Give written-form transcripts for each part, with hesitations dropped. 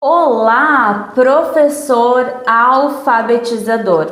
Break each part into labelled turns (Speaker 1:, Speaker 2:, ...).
Speaker 1: Olá, professor alfabetizador!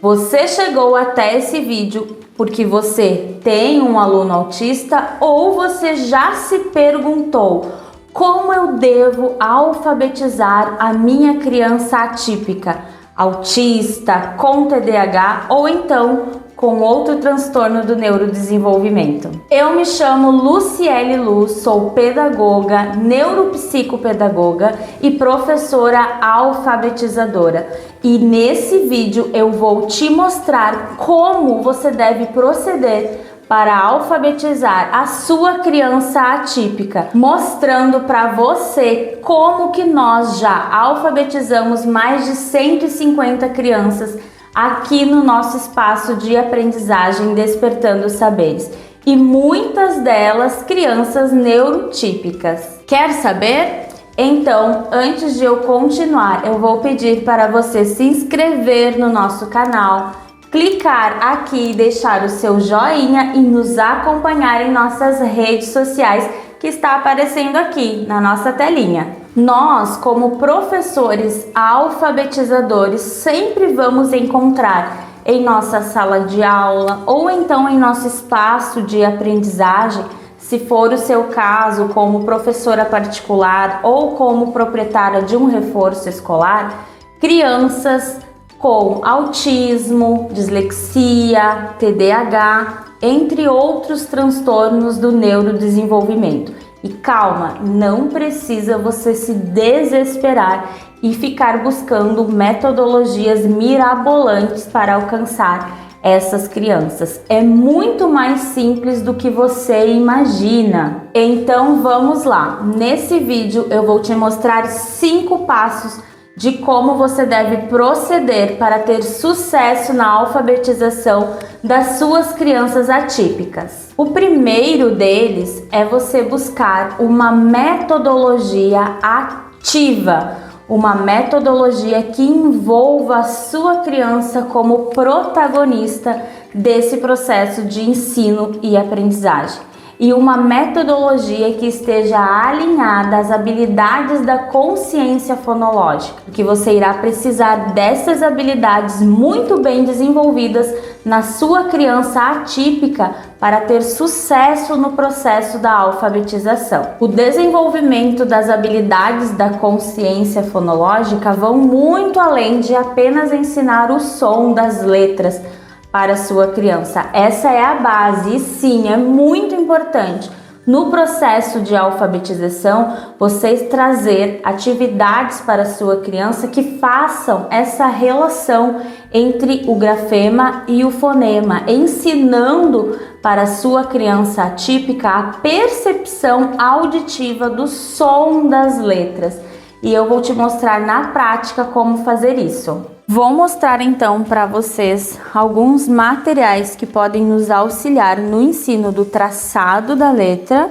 Speaker 1: Você chegou até esse vídeo porque você tem um aluno autista ou você já se perguntou como eu devo alfabetizar a minha criança atípica, autista, com TDAH ou então com outro transtorno do neurodesenvolvimento. Eu me chamo Luciele Luz, sou pedagoga, neuropsicopedagoga e professora alfabetizadora. E nesse vídeo eu vou te mostrar como você deve proceder para alfabetizar a sua criança atípica, mostrando para você como que nós já alfabetizamos mais de 150 crianças aqui no nosso espaço de aprendizagem Despertando Saberes, e muitas delas crianças neurotípicas. Quer saber? Então, antes de eu continuar, eu vou pedir para você se inscrever no nosso canal, clicar aqui e deixar o seu joinha e nos acompanhar em nossas redes sociais que está aparecendo aqui na nossa telinha. Nós, como professores alfabetizadores, sempre vamos encontrar em nossa sala de aula ou então em nosso espaço de aprendizagem, se for o seu caso como professora particular ou como proprietária de um reforço escolar, crianças com autismo, dislexia, TDAH, entre outros transtornos do neurodesenvolvimento. E calma, não precisa você se desesperar e ficar buscando metodologias mirabolantes para alcançar essas crianças. É muito mais simples do que você imagina. Então vamos lá. Nesse vídeo eu vou te mostrar 5 passos de como você deve proceder para ter sucesso na alfabetização das suas crianças atípicas. O primeiro deles é você buscar uma metodologia ativa, uma metodologia que envolva a sua criança como protagonista desse processo de ensino e aprendizagem. E uma metodologia que esteja alinhada às habilidades da consciência fonológica, que você irá precisar dessas habilidades muito bem desenvolvidas na sua criança atípica para ter sucesso no processo da alfabetização. O desenvolvimento das habilidades da consciência fonológica vão muito além de apenas ensinar o som das letras para a sua criança. Essa é a base e sim, é muito importante no processo de alfabetização vocês trazer atividades para a sua criança que façam essa relação entre o grafema e o fonema, ensinando para a sua criança atípica a percepção auditiva do som das letras. E eu vou te mostrar na prática como fazer isso. Vou mostrar então para vocês alguns materiais que podem nos auxiliar no ensino do traçado da letra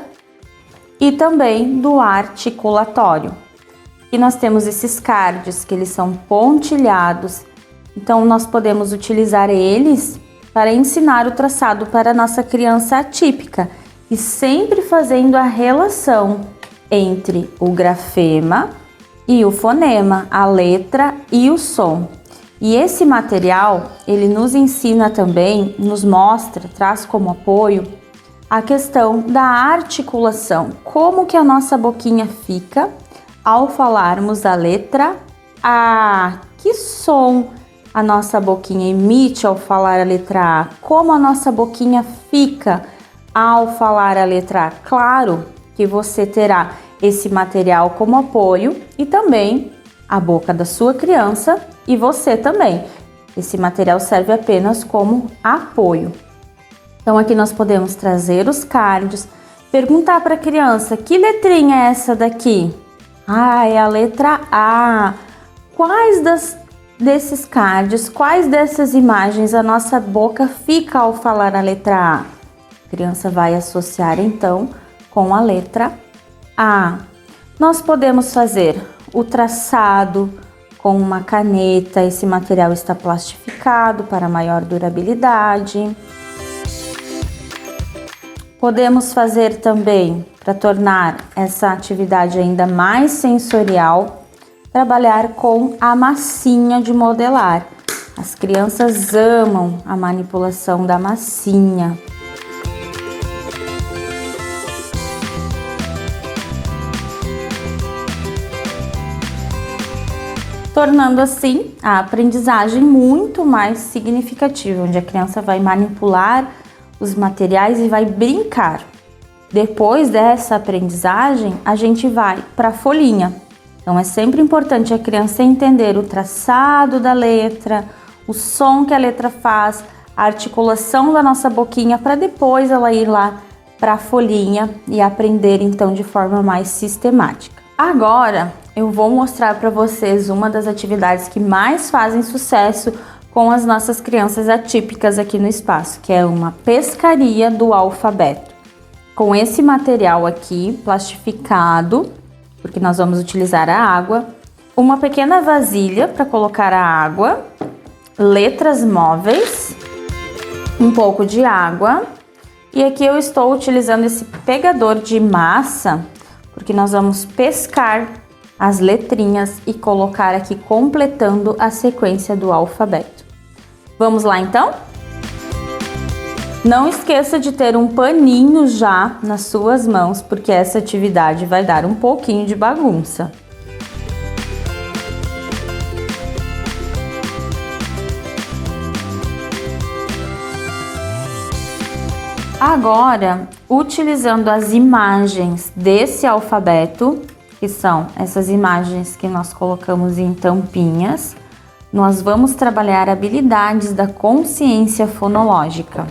Speaker 1: e também do articulatório. E nós temos esses cards que eles são pontilhados, então nós podemos utilizar eles para ensinar o traçado para a nossa criança atípica e sempre fazendo a relação entre o grafema e o fonema, a letra e o som. E esse material, ele nos ensina também, nos mostra, traz como apoio a questão da articulação. Como que a nossa boquinha fica ao falarmos a letra A? Que som a nossa boquinha emite ao falar a letra A? Como a nossa boquinha fica ao falar a letra A? Claro que você terá esse material como apoio e também a boca da sua criança e você também. Esse material serve apenas como apoio. Então aqui nós podemos trazer os cards, perguntar para a criança, que letrinha é essa daqui? Ah, é a letra A. Quais desses cards, quais dessas imagens a nossa boca fica ao falar a letra A? A criança vai associar então com a letra A. Nós podemos fazer o traçado com uma caneta, esse material está plastificado para maior durabilidade. Podemos fazer também, para tornar essa atividade ainda mais sensorial, trabalhar com a massinha de modelar. As crianças amam a manipulação da massinha. Tornando assim a aprendizagem muito mais significativa, onde a criança vai manipular os materiais e vai brincar. Depois dessa aprendizagem, a gente vai para a folhinha. Então é sempre importante a criança entender o traçado da letra, o som que a letra faz, a articulação da nossa boquinha, para depois ela ir lá para a folhinha e aprender então de forma mais sistemática. Agora eu vou mostrar para vocês uma das atividades que mais fazem sucesso com as nossas crianças atípicas aqui no espaço, que é uma pescaria do alfabeto. Com esse material aqui, plastificado, porque nós vamos utilizar a água, uma pequena vasilha para colocar a água, letras móveis, um pouco de água, e aqui eu estou utilizando esse pegador de massa, porque nós vamos pescar as letrinhas e colocar aqui completando a sequência do alfabeto. Vamos lá então? Não esqueça de ter um paninho já nas suas mãos, porque essa atividade vai dar um pouquinho de bagunça. Agora, utilizando as imagens desse alfabeto, que são essas imagens que nós colocamos em tampinhas, nós vamos trabalhar habilidades da consciência fonológica.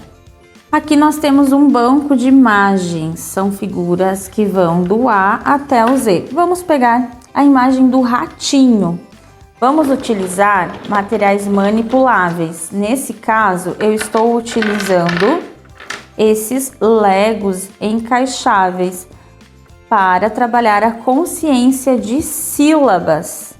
Speaker 1: Aqui nós temos um banco de imagens, são figuras que vão do A até o Z. Vamos pegar a imagem do ratinho. Vamos utilizar materiais manipuláveis. Nesse caso, eu estou utilizando esses legos encaixáveis para trabalhar a consciência de sílabas.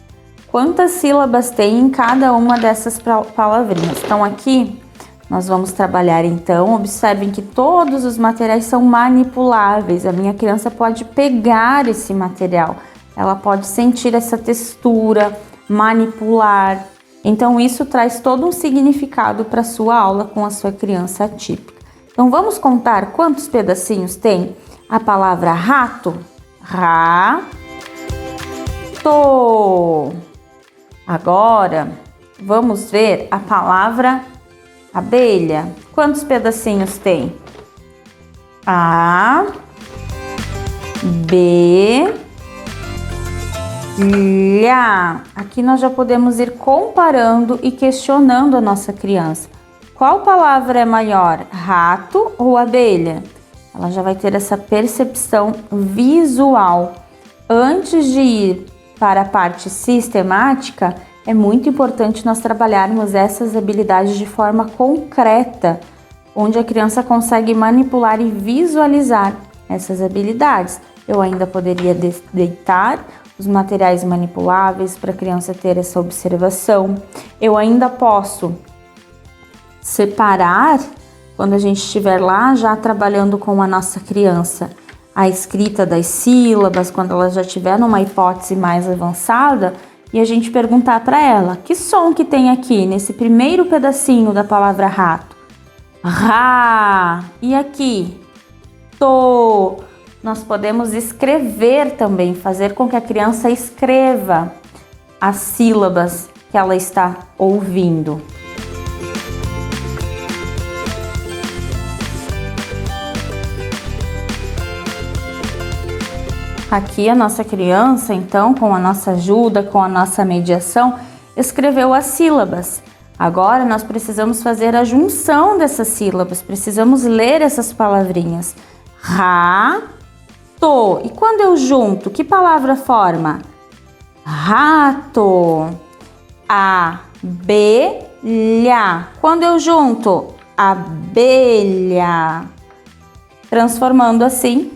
Speaker 1: Quantas sílabas tem em cada uma dessas palavrinhas? Então aqui nós vamos trabalhar então, observem que todos os materiais são manipuláveis. A minha criança pode pegar esse material, ela pode sentir essa textura, manipular. Então isso traz todo um significado para a sua aula com a sua criança atípica. Então vamos contar quantos pedacinhos tem a palavra rato? Rato. Agora vamos ver a palavra abelha. Quantos pedacinhos tem? A, B, lha. Aqui nós já podemos ir comparando e questionando a nossa criança. Qual palavra é maior, rato ou abelha? Ela já vai ter essa percepção visual. Antes de ir para a parte sistemática, é muito importante nós trabalharmos essas habilidades de forma concreta, onde a criança consegue manipular e visualizar essas habilidades. Eu ainda poderia deitar os materiais manipuláveis para a criança ter essa observação. Eu ainda posso separar, quando a gente estiver lá já trabalhando com a nossa criança, a escrita das sílabas, quando ela já estiver numa hipótese mais avançada, e a gente perguntar para ela, que som que tem aqui nesse primeiro pedacinho da palavra rato? Rá. E aqui? Tô. Nós podemos escrever também, fazer com que a criança escreva as sílabas que ela está ouvindo. Aqui a nossa criança, então, com a nossa ajuda, com a nossa mediação, escreveu as sílabas. Agora nós precisamos fazer a junção dessas sílabas, precisamos ler essas palavrinhas. Rato. E quando eu junto, que palavra forma? Rato. Abelha. Quando eu junto, abelha. Transformando assim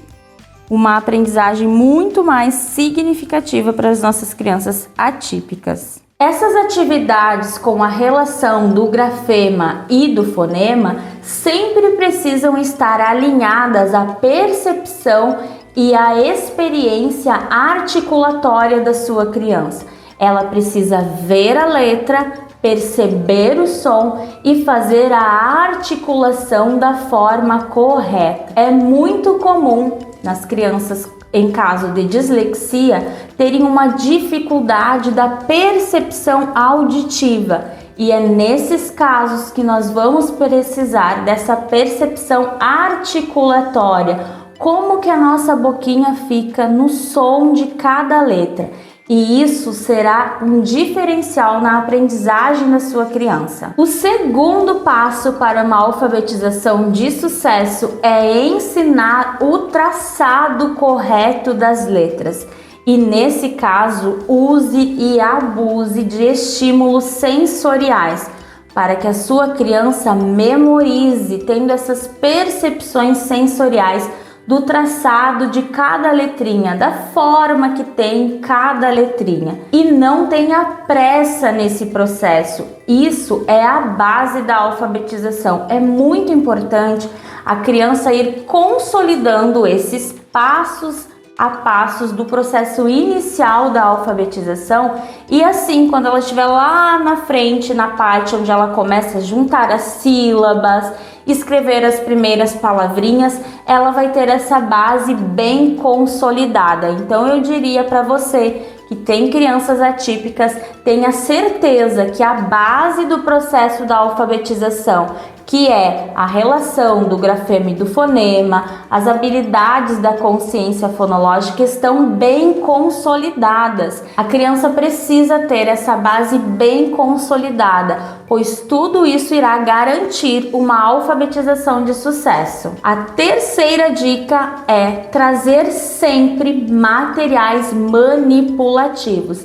Speaker 1: uma aprendizagem muito mais significativa para as nossas crianças atípicas. Essas atividades com a relação do grafema e do fonema sempre precisam estar alinhadas à percepção e à experiência articulatória da sua criança. Ela precisa ver a letra, perceber o som e fazer a articulação da forma correta. É muito comum nas crianças, em caso de dislexia, terem uma dificuldade da percepção auditiva. E é nesses casos que nós vamos precisar dessa percepção articulatória, como que a nossa boquinha fica no som de cada letra. E isso será um diferencial na aprendizagem da sua criança. O segundo passo para uma alfabetização de sucesso é ensinar o traçado correto das letras. E nesse caso, use e abuse de estímulos sensoriais para que a sua criança memorize, tendo essas percepções sensoriais do traçado de cada letrinha, da forma que tem cada letrinha. E não tenha pressa nesse processo. Isso é a base da alfabetização. É muito importante a criança ir consolidando esses passos a passos do processo inicial da alfabetização, e assim, quando ela estiver lá na frente, na parte onde ela começa a juntar as sílabas, escrever as primeiras palavrinhas, ela vai ter essa base bem consolidada. Então eu diria para você que tem crianças atípicas, tenha certeza que a base do processo da alfabetização, que é a relação do grafema e do fonema, as habilidades da consciência fonológica estão bem consolidadas. A criança precisa ter essa base bem consolidada, pois tudo isso irá garantir uma alfabetização de sucesso. A terceira dica é trazer sempre materiais manipulativos.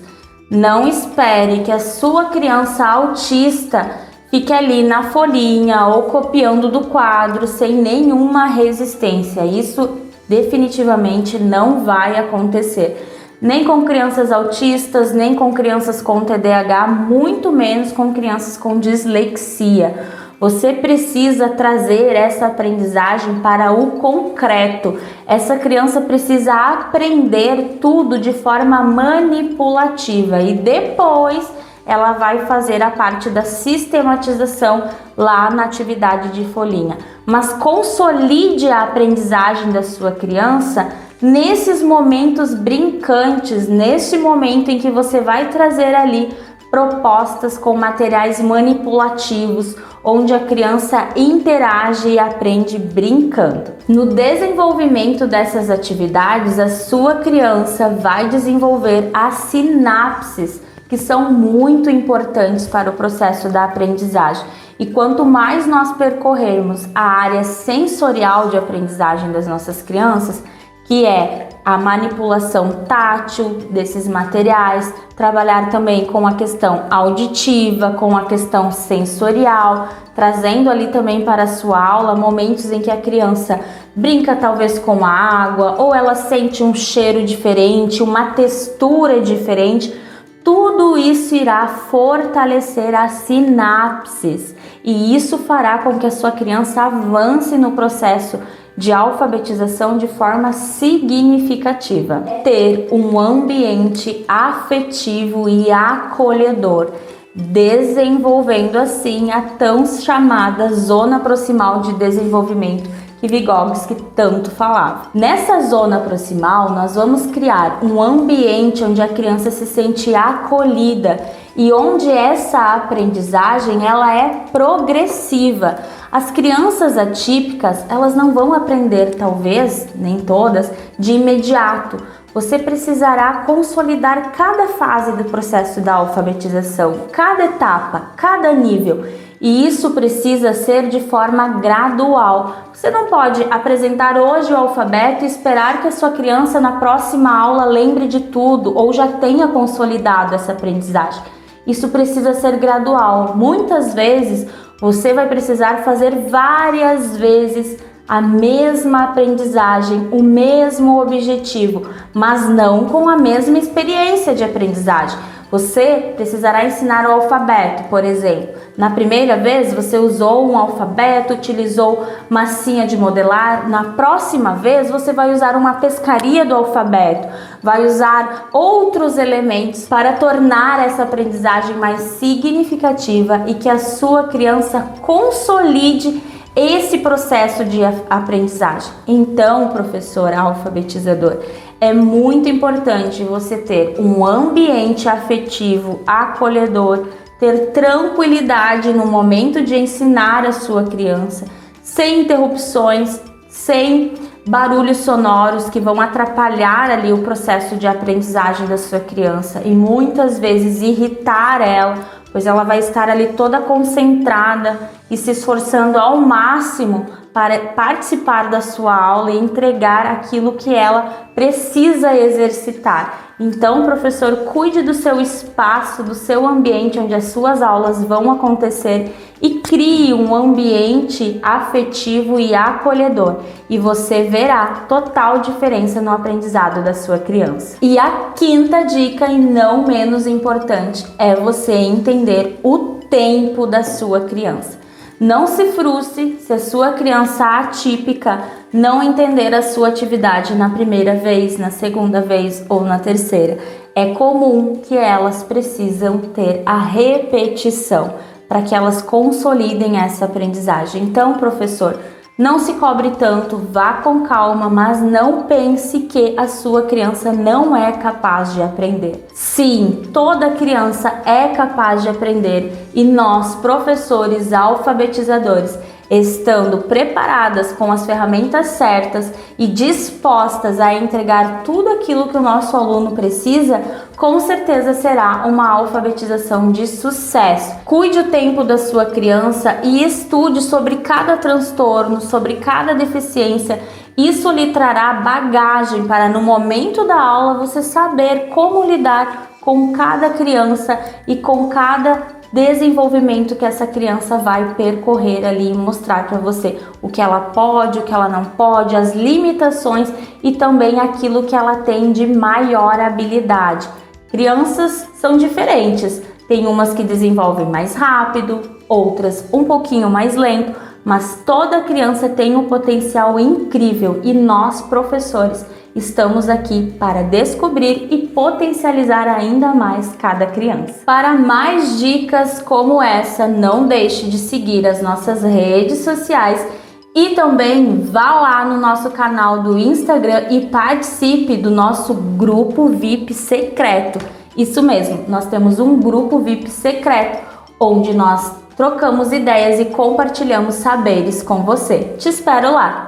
Speaker 1: Não espere que a sua criança autista fique ali na folhinha ou copiando do quadro sem nenhuma resistência. Isso definitivamente não vai acontecer. Nem com crianças autistas, nem com crianças com TDAH, muito menos com crianças com dislexia. Você precisa trazer essa aprendizagem para o concreto. Essa criança precisa aprender tudo de forma manipulativa e depois ela vai fazer a parte da sistematização lá na atividade de folhinha. Mas consolide a aprendizagem da sua criança nesses momentos brincantes, neste momento em que você vai trazer ali propostas com materiais manipulativos, onde a criança interage e aprende brincando. No desenvolvimento dessas atividades, a sua criança vai desenvolver as sinapses, que são muito importantes para o processo da aprendizagem. E quanto mais nós percorrermos a área sensorial de aprendizagem das nossas crianças, que é a manipulação tátil desses materiais, trabalhar também com a questão auditiva, com a questão sensorial, trazendo ali também para a sua aula momentos em que a criança brinca talvez com a água, ou ela sente um cheiro diferente, uma textura diferente. Tudo isso irá fortalecer as sinapses e isso fará com que a sua criança avance no processo de alfabetização de forma significativa. Ter um ambiente afetivo e acolhedor, desenvolvendo assim a tão chamada zona proximal de desenvolvimento que Vygotsky tanto falava. Nessa zona proximal, nós vamos criar um ambiente onde a criança se sente acolhida e onde essa aprendizagem ela é progressiva. As crianças atípicas, elas não vão aprender, talvez, nem todas, de imediato. Você precisará consolidar cada fase do processo da alfabetização, cada etapa, cada nível. E isso precisa ser de forma gradual. Você não pode apresentar hoje o alfabeto e esperar que a sua criança na próxima aula lembre de tudo ou já tenha consolidado essa aprendizagem. Isso precisa ser gradual. Muitas vezes você vai precisar fazer várias vezes a mesma aprendizagem, o mesmo objetivo, mas não com a mesma experiência de aprendizagem. Você precisará ensinar o alfabeto, por exemplo. Na primeira vez você usou um alfabeto, utilizou massinha de modelar. Na próxima vez você vai usar uma pescaria do alfabeto, vai usar outros elementos para tornar essa aprendizagem mais significativa e que a sua criança consolide esse processo de aprendizagem. Então, professor alfabetizador, é muito importante você ter um ambiente afetivo, acolhedor, ter tranquilidade no momento de ensinar a sua criança, sem interrupções, sem barulhos sonoros que vão atrapalhar ali o processo de aprendizagem da sua criança e muitas vezes irritar ela, pois ela vai estar ali toda concentrada e se esforçando ao máximo para participar da sua aula e entregar aquilo que ela precisa exercitar. Então, professor, cuide do seu espaço, do seu ambiente onde as suas aulas vão acontecer e crie um ambiente afetivo e acolhedor. E você verá total diferença no aprendizado da sua criança. E a quinta dica, e não menos importante, é você entender o tempo da sua criança. Não se frustre se a sua criança atípica não entender a sua atividade na primeira vez, na segunda vez ou na terceira. É comum que elas precisam ter a repetição para que elas consolidem essa aprendizagem. Então, professor, não se cobre tanto, vá com calma, mas não pense que a sua criança não é capaz de aprender. Sim, toda criança é capaz de aprender e nós, professores alfabetizadores, estando preparadas com as ferramentas certas e dispostas a entregar tudo aquilo que o nosso aluno precisa, com certeza será uma alfabetização de sucesso. Cuide o tempo da sua criança e estude sobre cada transtorno, sobre cada deficiência. Isso lhe trará bagagem para no momento da aula você saber como lidar com cada criança e com cada desenvolvimento que essa criança vai percorrer ali e mostrar para você o que ela pode, o que ela não pode, as limitações e também aquilo que ela tem de maior habilidade. Crianças são diferentes, tem umas que desenvolvem mais rápido, outras um pouquinho mais lento, mas toda criança tem um potencial incrível e nós, professores, estamos aqui para descobrir e potencializar ainda mais cada criança. Para mais dicas como essa, não deixe de seguir as nossas redes sociais e também vá lá no nosso canal do Instagram e participe do nosso grupo VIP secreto. Isso mesmo, nós temos um grupo VIP secreto onde nós trocamos ideias e compartilhamos saberes com você. Te espero lá!